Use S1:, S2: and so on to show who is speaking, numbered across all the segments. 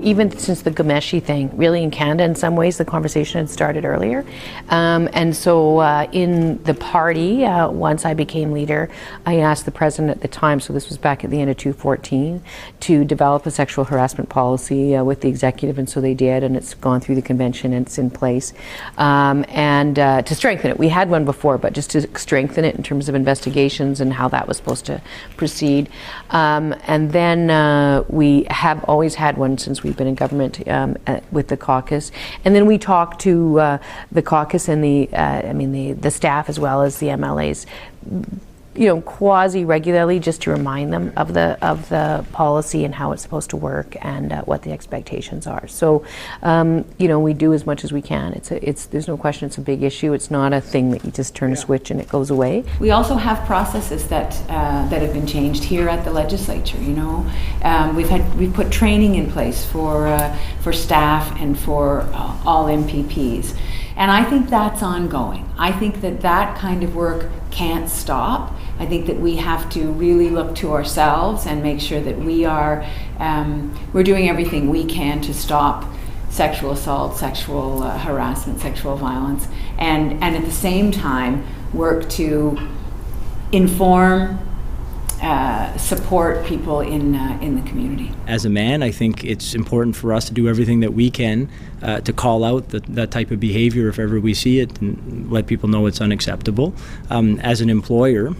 S1: even since the Ghomeshi thing, really in Canada, in some ways, the conversation had started earlier. And so in the party, once I became leader, I asked the president at the time, so this was back at the end of 2014, to develop a sexual harassment policy with the executive, and so they did, and it's gone through the convention and it's in place. And to strengthen it, we had one before, but just to strengthen it in terms of investigations and how that was supposed to proceed. And then we have always had one since we've been in government with the caucus. And then we talk to the caucus and the staff as well as the MLAs, quasi-regularly, just to remind them of the policy and how it's supposed to work and what the expectations are. So, we do as much as we can. There's no question it's a big issue. It's not a thing that you just turn a switch and it goes away.
S2: We also have processes that have been changed here at the legislature. We've put training in place for staff and for all MPPs. And I think that's ongoing. I think that kind of work can't stop. I think that we have to really look to ourselves and make sure that we're doing everything we can to stop sexual assault, sexual harassment, sexual violence, and at the same time work to inform, support people in the community.
S3: As a man, I think it's important for us to do everything that we can to call out that type of behavior if ever we see it, and let people know it's unacceptable. As an employer,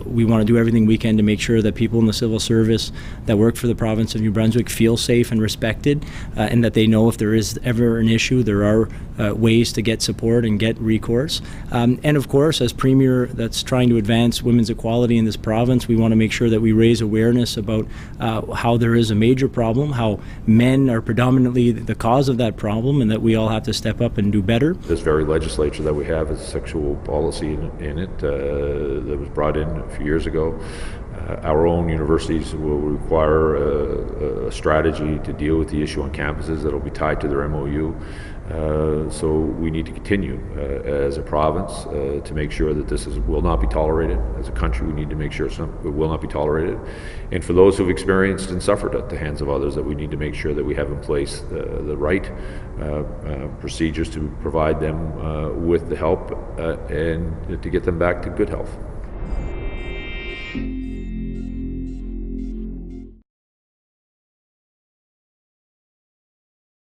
S3: we want to do everything we can to make sure that people in the civil service that work for the province of New Brunswick feel safe and respected, and that they know if there is ever an issue, there are ways to get support and get recourse. And of course, as Premier that's trying to advance women's equality in this province, we want to make sure that we raise awareness about how there is a major problem, how men are predominantly the cause of that problem, and that we all have to step up and do better.
S4: This very legislature that we have has a sexual policy in it that was brought in a few years ago. Our own universities will require a strategy to deal with the issue on campuses that will be tied to their MOU. So we need to continue as a province to make sure that this will not be tolerated. As a country, we need to make sure it will not be tolerated. And for those who've experienced and suffered at the hands of others, that we need to make sure that we have in place the right procedures to provide them with the help and to get them back to good health.